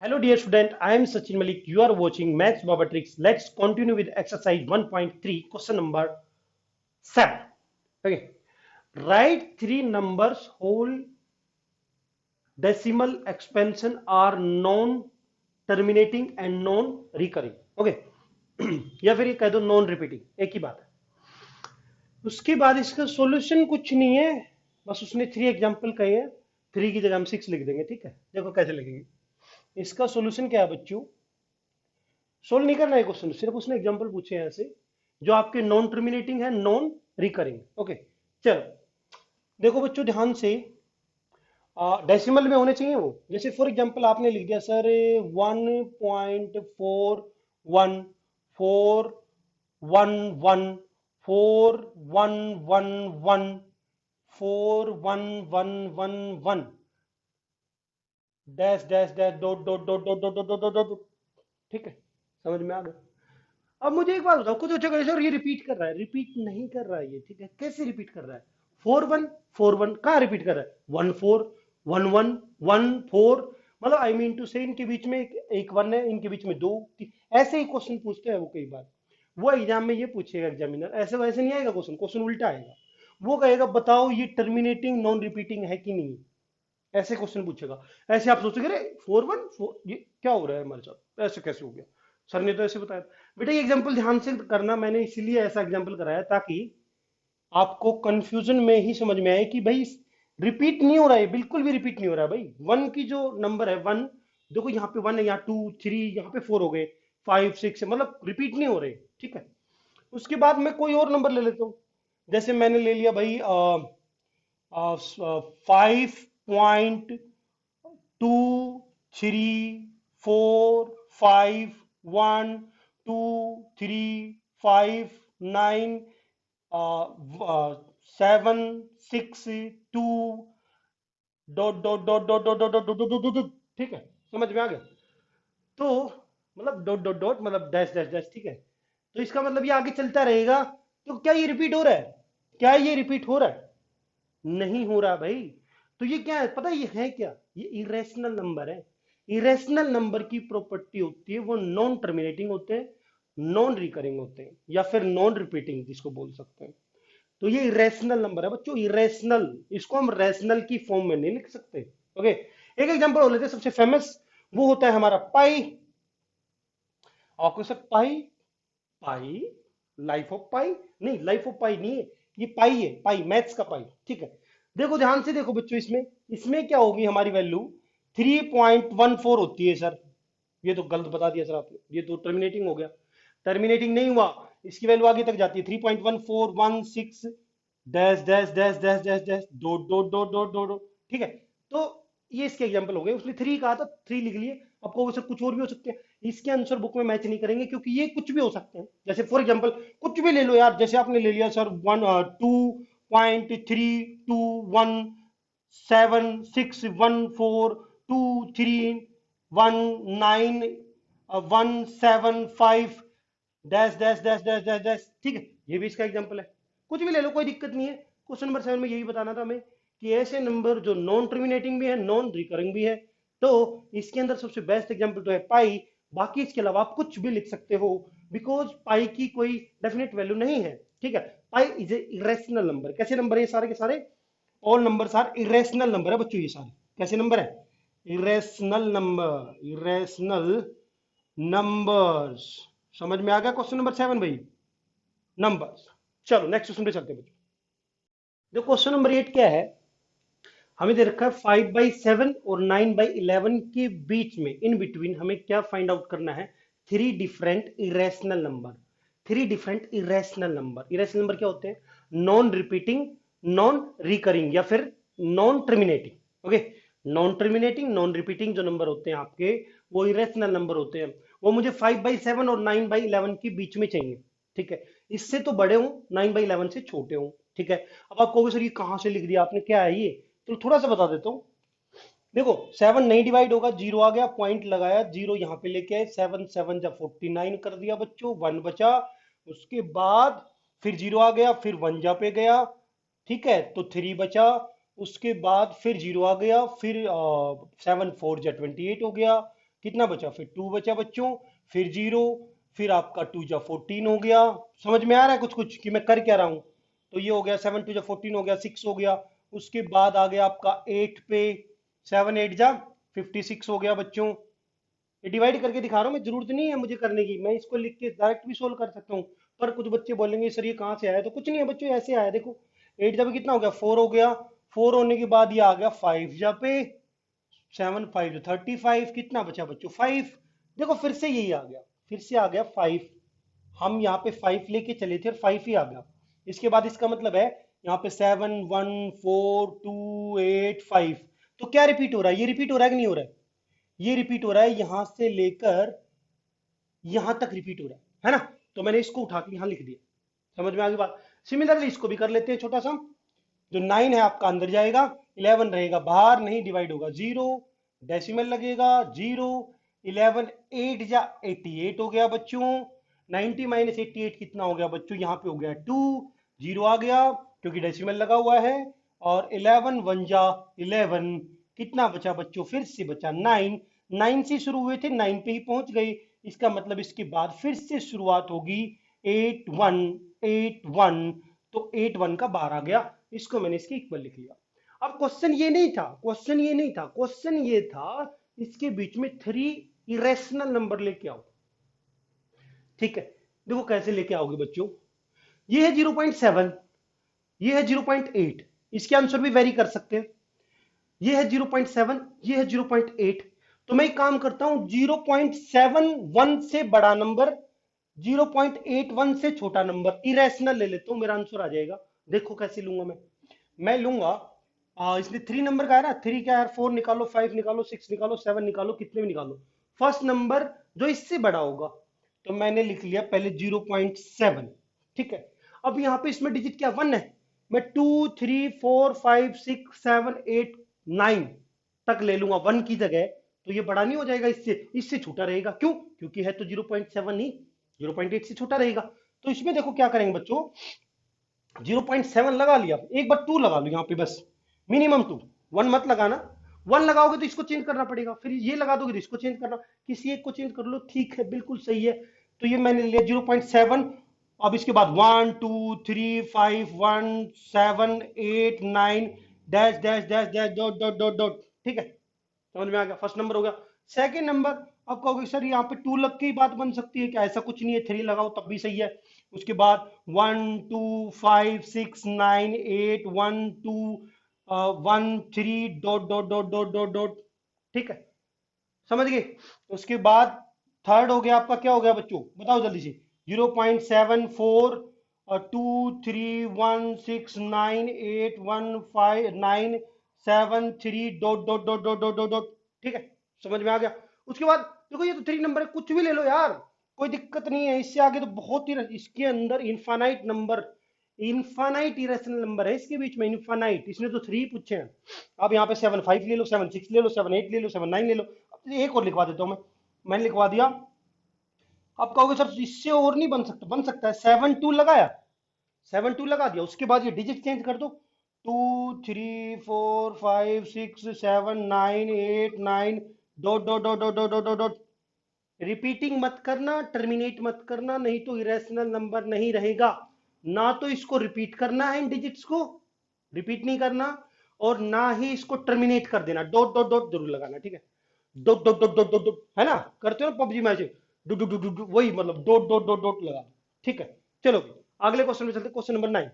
Hello, dear student. I am Sachin Malik. You are watching Maths Baba Tricks. Let's continue with exercise 1.3, question number 7. Okay. Write three numbers whole decimal expansion are non-terminating and non-recurring. Okay. या फिर ये कह दो non repeating, एक ही बात है। उसके बाद इसका सॉल्यूशन कुछ नहीं है, बस उसने 3 एग्जांपल कहे हैं। 3 की जगह हम 6 लिख देंगे। ठीक है, देखो कैसे लिखेंगे। इसका सॉल्यूशन क्या है बच्चों? सोल्व नहीं करना है क्वेश्चन, सिर्फ उसने एग्जांपल पूछे हैं ऐसे जो आपके नॉन टर्मिनेटिंग है, नॉन रिकरिंग। ओके, चलो देखो बच्चों ध्यान से, डेसिमल में होने चाहिए वो। जैसे फॉर एग्जांपल आपने लिख दिया sir 1.411411141111 dash dash dash dot dot dot dot dot dot dot dot. ठीक है, समझ में आ गया। अब मुझे एक बात बताओ, कुछ अच्छा कहे सर ये रिपीट कर रहा है। रिपीट नहीं कर रहा है ये। ठीक है, कैसे रिपीट कर रहा है? 4 1 4 1 कहाँ रिपीट कर रहा है? 1 4 1 1 1 4। मतलब आई मीन टू से इनके बीच में एक 1 है, इनके बीच में 2 ऐसे ही क्वेश्चन पूछते हैं वो कई बार। वो एग्जाम में ये पूछेगा एग्जामिनर, ऐसे वैसे नहीं आएगा क्वेश्चन। क्वेश्चन उल्टा आएगा। वो कहेगा बताओ ये टर्मिनेटिंग नॉन रिपीटिंग है कि नहीं। ऐसे क्वेश्चन पूछेगा। ऐसे आप सोचोगे अरे 4 1 4 ये क्या हो रहा है हमारे साथ, ऐसे कैसे हो गया? सर ने तो ऐसे बताया। बेटा ये एग्जांपल ध्यान से करना, मैंने इसीलिए ऐसा एग्जांपल कराया ताकि आपको कंफ्यूजन में ही समझ में आए कि भाई रिपीट नहीं हो रहा है, बिल्कुल भी रिपीट नहीं हो रहा है भाई। 1 की जो नंबर है 1, देखो यहाँ पे 1 है, यहाँ 2 3, यहाँ पे 4 हो गए, 5 6, मतलब रिपीट नहीं हो रहे। ठीक है, उसके बाद मैं कोई और नंबर ले लेता हूँ। जैसे मैंने ले लिया भाई 5.2 3 4 5 1 2 3 5 9 7 6 2 dot dot dot dot dot dot dot dot dot. ठीक है, समझ में आ गया। तो मतलब डॉट डॉट डॉट मतलब डैश डैश डैश। ठीक है, तो इसका मतलब ये आगे चलता रहेगा। तो क्या ये रिपीट हो रहा है? क्या ये रिपीट हो रहा है? नहीं हो रहा भाई। तो ये क्या है पता है? ये है क्या? ये इरेशनल नंबर है। इरेशनल नंबर की प्रॉपर्टी होती है वो नॉन टर्मिनेटिंग होते हैं, नॉन रिकरिंग होते हैं, या फिर नॉन रिपीटिंग जिसको बोल सकते हैं। तो ये इरेशनल नंबर है बच्चों, इरेशनल। इसको हम रैशनल की फॉर्म में नहीं लिख सकते। ओके, एक एग्जांपल हो लेते हैं सबसे फेमस। वो होता है हमारा पाई। आपको sir pi, pi life of pi, नहीं लाइफ ऑफ पाई नहीं है, ये पाई है, पाई मैथ्स का पाई। ठीक है, देखो ध्यान से देखो बच्चों, इसमें इसमें क्या होगी हमारी वैल्यू? 3.14 होती है सर। ये तो गलत बता दिया सर आपने, ये तो टर्मिनेटिंग हो गया। टर्मिनेटिंग नहीं हुआ, इसकी वैल्यू आगे तक जाती है 3.1416 dash dash dash dash dash dash dot dot dot dot dot dot. ठीक है, तो ये इसके एग्जांपल हो गए। उसने 3 कहा था, 3 लिख लिए। आपको वैसे कुछ और भी हो सकते हैं, इसके आंसर बुक में मैच नहीं करेंगे क्योंकि ये कुछ भी हो सकते हैं। जैसे फॉर एग्जांपल कुछ भी ले लो यार, जैसे आपने ले लिया sir 2.3217142319175 dash dash dash dash dash dash. ठीक है, ये भी इसका एग्जांपल है। कुछ भी ले लो, कोई दिक्कत नहीं है। क्वेश्चन नंबर 7 में यही बताना था हमें कि ऐसे नंबर जो नॉन टर्मिनेटिंग भी है, नॉन रिकरिंग भी है। तो इसके अंदर सबसे बेस्ट एग्जांपल तो है पाई। बाकी इसके अलावा आप कुछ भी लिख सकते हो, बिकॉज पाई की कोई डेफिनेट वैल्यू नहीं है। ठीक है, pi is a irrational number. कैसे नंबर है ये सारे के सारे? All numbers are irrational number है बच्चों, ये सारे कैसे नंबर है? Irrational number, irrational numbers. समझ में आ गया क्वेश्चन नंबर 7 भाई? नंबर्स। चलो नेक्स्ट क्वेश्चन पे चलते हैं बच्चों। जो क्वेश्चन नंबर 8 क्या है? हमें दे रखा है 5/7 और 9/11 के बीच में, इन बिटवीन हमें क्या फाइंड आउट करना है? 3 different irrational number. Irrational number क्या होते हैं? नॉन रिपीटिंग, नॉन रिकरिंग, या फिर non terminating. Okay, non terminating non repeating जो नंबर होते हैं आपके, वो इरेशनल नंबर होते हैं। वो मुझे 5/7 और 9/11 के बीच में चाहिए। ठीक है, इससे तो बड़े हूं, 9/11 से छोटे हूं। ठीक है, अब आप कहोगे सर ये कहां से लिख दिया आपने, क्या है ये? तो थोड़ा सा बता देता हूँ। देखो 7 नहीं डिवाइड होगा, जीरो आ गया, पॉइंट लगाया, जीरो यहाँ पे लेके आए, 7 7 जब 49 कर दिया बच्चों, 1 बचा। उसके बाद फिर जीरो आ गया, फिर 1 जा पे गया। ठीक है, तो 3 बचा। उसके बाद फिर जीरो आ गया, फिर 7 4 जा 28 हो गया। कितना बचा, फिर 2 बचा बच्चों, फिर 0, फिर आपका 2 जा 14 हो गया। समझ में आ रहा है कुछ कुछ कि मैं कर क्या रहा हूं? तो ये हो गया 7 2 जा 14 हो गया, 6 हो गया। उसके बाद आ गया आपका 8 पे, 7 8 जा 56 हो गया बच्चों। ये डिवाइड करके दिखा रहा हूँ मैं, जरूरत नहीं है मुझे करने की, मैं इसको लिख के डायरेक्ट भी सोल्व कर सकता हूँ। पर कुछ बच्चे बोलेंगे सर ये कहाँ से आया, तो कुछ नहीं है बच्चों, ऐसे आया देखो। 8 जब कितना हो गया, 4 हो गया। 4 होने के बाद ये आ गया 5 जा पे, 7 5 35, कितना बचा बच्चों, 5। देखो फिर से यही आ गया, फिर से आ गया 5। हम यहाँ पे 5 लेके चले थे और 5 ही आ गया। इसके बाद इसका मतलब है यहाँ पे 7 1 4 2 8 5। तो क्या रिपीट हो रहा है, ये रिपीट हो रहा है कि नहीं हो रहा है? ये रिपीट हो रहा है, यहां से लेकर यहां तक रिपीट हो रहा है ना? तो मैंने इसको उठा के यहां लिख दिया। समझ में आ गई बात? सिमिलरली इसको भी कर लेते हैं छोटा सा। जो 9 है आपका अंदर जाएगा, 11 रहेगा बाहर, नहीं डिवाइड होगा, 0 डेसिमल लगेगा, 0 11 8 जा 88 हो गया बच्चों। 90 माइनस 88 कितना हो गया बच्चों, यहाँ पे हो गया 2, 0 आ गया क्योंकि डेसिमल लगा हुआ है। और 11 1 जा 11, कितना बचा बच्चों, फिर से बचा 9। 9 से शुरू हुए थे, 9 पे ही पहुंच गए। इसका मतलब इसके बाद फिर से शुरुआत होगी 8 1 8 1। तो 8 1 का बार आ गया, इसको मैंने इसके इक्वल लिख लिया। अब क्वेश्चन ये नहीं था, क्वेश्चन ये नहीं था, क्वेश्चन ये था इसके बीच में 3 इरेशनल नंबर लेके आओ। ठीक है, देखो कैसे लेके आओगे बच्चों। ये है 0.7, ये है 0.8, इसके आंसर भी वेरी कर सकते हैं। ये है 0.7, ये है 0.8। तो मैं एक काम करता हूं, 0.71 से बड़ा नंबर, 0.81 से छोटा नंबर इरेशनल ले लेता हूं, मेरा आंसर आ जाएगा। देखो कैसे लूंगा मैं लूंगा इसने 3 नंबर का है ना, 3 क्या है, 4 निकालो, 5 निकालो, 6 निकालो, 7 निकालो, कितने भी निकालो, फर्स्ट नंबर जो इससे बड़ा होगा। तो मैंने लिख लिया पहले 0.7। ठीक है, अब यहां पे इसमें डिजिट क्या 1 है, मैं 2 3 4 5 6 7 8 9 तक ले लूंगा 1 की जगह। तो ये बड़ा नहीं हो जाएगा, इससे इससे छोटा रहेगा, क्यों, क्योंकि है तो 0.7 ही, 0.8 से छोटा रहेगा। तो इसमें देखो क्या करेंगे बच्चों, 0.7 लगा लिया, एक बार 2 लगा लो यहाँ पे बस, मिनिमम 2, 1 मत लगाना। 1 लगाओगे तो इसको चेंज करना पड़ेगा, फिर ये लगा दोगे तो इसको चेंज करना, किसी एक को चेंज कर लो, ठीक है बिल्कुल सही है। तो ये मैंने लिया 0.7। अब इसके बाद 1 2 3 5 1 7 8 9 dash dash dash dash dot dot dot dot. ठीक है, समझ में आ गया, फर्स्ट नंबर हो गया। सेकंड नंबर, अब कहोगे सर यहाँ पे 2 लग के ही बात बन सकती है क्या, ऐसा कुछ नहीं है, 3 लगाओ तब भी सही है। उसके बाद 1 2 5 6 9 8 1 2 1 3 dot dot dot dot dot dot. ठीक है, समझ गए? उसके बाद थर्ड हो गया आपका, क्या हो गया बच्चों बताओ जल्दी से, 0.74 और 2 3 1 6 9 8 1 5 9 7 3 dot dot dot dot dot dot dot. ठीक है, समझ में आ गया? उसके बाद देखो ये तो 3 नंबर है, कुछ भी ले लो यार, कोई दिक्कत नहीं है। इससे आगे तो बहुत ही, इसके अंदर infinite number, infinite irrational number है इसके बीच में, इनफाइनाइट। इसने तो 3 पूछे हैं। अब यहाँ पे 7 5 ले लो, 7 6 ले लो, 7 8 ले लो, 7 9 ले लो। एक और लिखवा देता हूं मैंने लिखवा दिया। आप कहोगे सर इससे और नहीं बन सकता, बन सकता है, 7 2 लगाया, 7 2 लगा दिया, उसके बाद ये डिजिट चेंज कर दो, 2 3 4 5 6 7 9 8 9 dot dot dot dot dot dot dot. Repeating मत करना, टर्मिनेट मत करना, नहीं तो इरेशनल नंबर नहीं रहेगा। ना तो इसको रिपीट करना है, इन डिजिट्स को रिपीट नहीं करना, और ना ही इसको टर्मिनेट कर देना, डॉट डॉट डॉट जरूर लगाना। ठीक है, dot dot dot dot dot dot, है ना, करते हो ना PUBG match, do do do do do, वही मतलब डॉट डॉट डॉट डॉट लगा। ठीक है, चलो अगले क्वेश्चन में चलते, क्वेश्चन नंबर 9।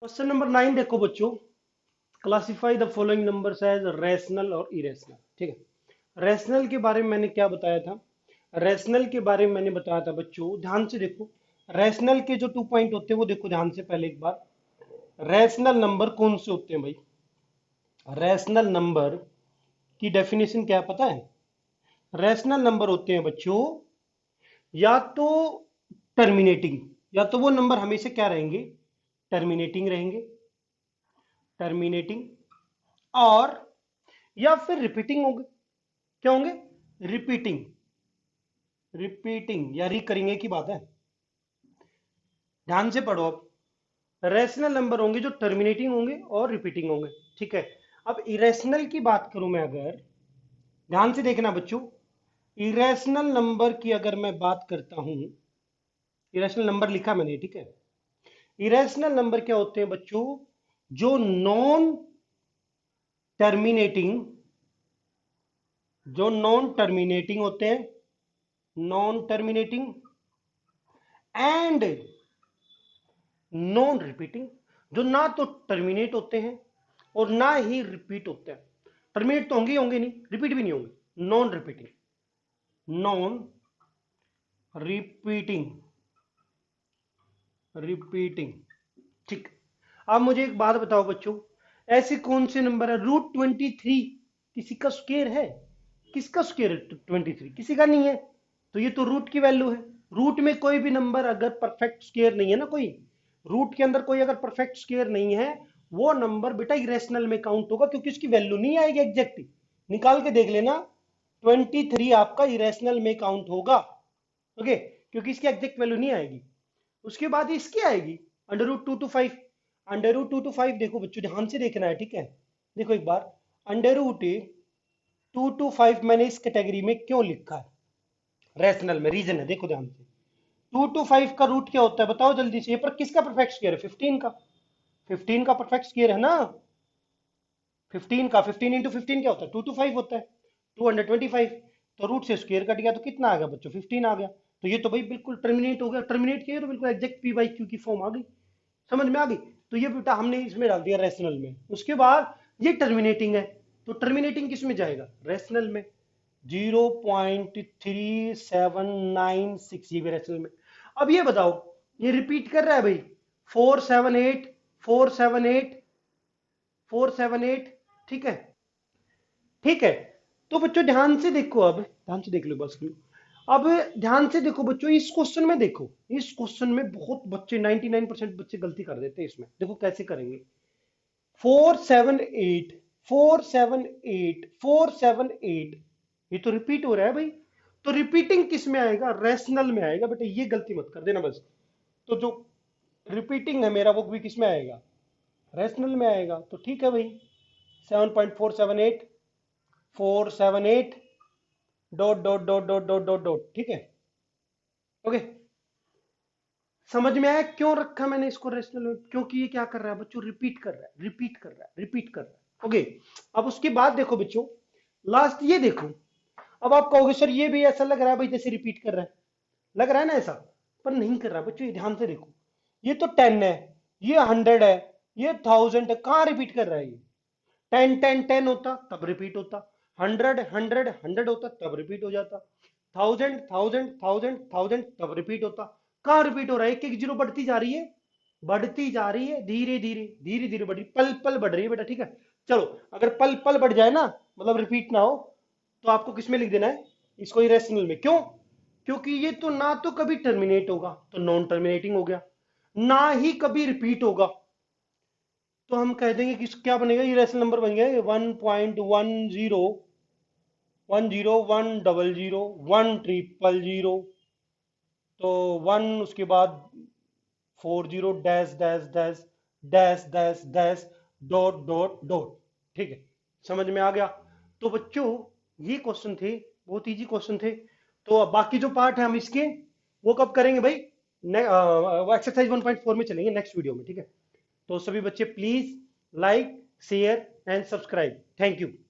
क्वेश्चन नंबर 9 देखो बच्चों, classify the following numbers as rational और इरेशनल। ठीक है, रैशनल के बारे में मैंने क्या बताया था, रैशनल के बारे में मैंने बताया था बच्चों, ध्यान से देखो। रैशनल के जो 2 पॉइंट होते हैं वो देखो ध्यान से, पहले एक बार, रैशनल नंबर कौन से होते हैं भाई? रैशनल नंबर की डेफिनेशन क्या पता है? रैशनल नंबर होते हैं बच्चों या तो टर्मिनेटिंग, या तो वो नंबर हमेशा क्या रहेंगे, टर्मिनेटिंग रहेंगे, टर्मिनेटिंग, और या फिर रिपीटिंग होंगे। क्या होंगे? रिपीटिंग, रिपीटिंग या रिकरिंग की बात है। ध्यान से पढ़ो अब, रैशनल नंबर होंगे जो टर्मिनेटिंग होंगे और रिपीटिंग होंगे। ठीक है, अब इरेशनल की बात करूं मैं अगर, ध्यान से देखना बच्चों, इरेशनल नंबर की अगर मैं बात करता हूं, इरेशनल नंबर लिखा मैंने, ठीक है। इरेशनल नंबर क्या होते हैं बच्चों? जो नॉन टर्मिनेटिंग, जो नॉन टर्मिनेटिंग होते हैं, non terminating and non repeating, जो ना तो टर्मिनेट होते हैं और ना ही रिपीट होते हैं। टर्मिनेट तो होंगे ही होंगे नहीं, रिपीट भी नहीं होंगे। Non repeating, non repeating, repeating, ठीक। अब मुझे एक बात बताओ बच्चों, ऐसे कौन से नंबर है? √23 किसी का स्क्वायर है? किसका स्क्वायर है 23? किसी का नहीं है। तो ये तो रूट की वैल्यू है। रूट में कोई भी नंबर अगर परफेक्ट स्क्वायर नहीं है ना, कोई रूट के अंदर कोई अगर परफेक्ट स्क्वायर नहीं है, वो नंबर बेटा इरेशनल में काउंट होगा, क्योंकि उसकी वैल्यू नहीं आएगी एग्जैक्ट। निकाल के देख लेना, 23 आपका इरेशनल में काउंट होगा। ओके, क्योंकि इसकी एग्जैक्ट वैल्यू नहीं आएगी। उसके बाद इसकी आएगी √2 to 5। √2 to 5 देखो बच्चों, ध्यान से देखना है, ठीक है। देखो एक बार, √2 to 5 मैंने इस कैटेगरी में क्यों लिखा है? रैशनल में रीजन है, देखो ध्यान से। 2 to 5 का रूट क्या होता है बताओ जल्दी से। ये पर किसका परफेक्ट स्क्वायर है? 15 का। 15 का परफेक्ट स्क्वायर है ना, 15 का। 15 × 15 क्या होता है? 2 to 5 होता है, 225। तो रूट से स्क्वायर कट गया तो कितना आ गया बच्चों? 15 आ गया। तो ये तो भाई बिल्कुल टर्मिनेट हो गया। टर्मिनेट किया तो बिल्कुल एग्जैक्ट P/Q की फॉर्म आ गई। समझ में आ गई? तो ये बेटा हमने इसमें डाल दिया रैशनल में। उसके बाद ये टर्मिनेटिंग है, तो टर्मिनेटिंग किस में जाएगा? रैशनल में। 0.3796 ये भी रैशनल में। अब ये बताओ, ये रिपीट कर रहा है भाई, 478, 478, 478, ठीक है, ठीक है। तो बच्चों ध्यान से देखो, अब ध्यान से देख लो बस। अब ध्यान से देखो बच्चों, इस क्वेश्चन में देखो, इस क्वेश्चन में बहुत बच्चे 99% बच्चे गलती कर देते हैं इसमें। देखो कैसे करेंगे। 478, 478, 478, ये तो रिपीट हो रहा है भाई। तो रिपीटिंग किस में आएगा? रैशनल में आएगा बेटा, ये गलती मत कर देना बस। तो जो रिपीटिंग है मेरा, वो भी किस में आएगा? रैशनल में आएगा। तो ठीक है भाई, 7.478, 478, dot dot dot dot dot dot dot, ठीक है। ओके, समझ में आया क्यों रखा मैंने इसको रेशनल में? क्योंकि ये क्या कर रहा है बच्चों? रिपीट कर रहा है, रिपीट कर रहा है, रिपीट कर रहा है। ओके, अब उसके बाद देखो बच्चों, लास्ट ये देखो। अब आप कहोगे सर ये भी ऐसा लग रहा है भाई जैसे रिपीट कर रहा है, लग रहा है ना ऐसा, पर नहीं कर रहा बच्चों। ये ध्यान से देखो, ये तो 10 है, ये 100 है, ये 1000 है, कहाँ रिपीट कर रहा है ये? 10 10 10 होता तब रिपीट होता, 100 100 100 होता तब रिपीट हो जाता, 1000 1000 1000 1000 तब रिपीट होता। कहाँ रिपीट हो रहा है? एक एक जीरो बढ़ती जा रही है, बढ़ती जा रही है, धीरे धीरे धीरे धीरे बढ़ रही, पल पल बढ़ रही है बेटा, ठीक है। चलो, अगर पल पल बढ़ जाए ना, मतलब रिपीट ना हो, तो आपको किस में लिख देना है? इसको इरेशनल में। क्यों? क्योंकि ये तो ना तो कभी टर्मिनेट होगा, तो नॉन टर्मिनेटिंग हो गया, ना ही कभी रिपीट होगा। तो हम कह देंगे कि क्या बनेगा? ये रैशनल नंबर बन गया 1.10, 10100, 10000, तो 1, उसके बाद 40, dash dash dash dash dash dash, dot dot dot, ठीक है। समझ में आ गया? तो बच्चों ये क्वेश्चन थे, बहुत इजी क्वेश्चन थे। तो अब बाकी जो पार्ट है हम इसके, वो कब करेंगे भाई? एक्सरसाइज 1.4 में चलेंगे नेक्स्ट वीडियो में, ठीक है। तो सभी बच्चे please like, share and subscribe. Thank you.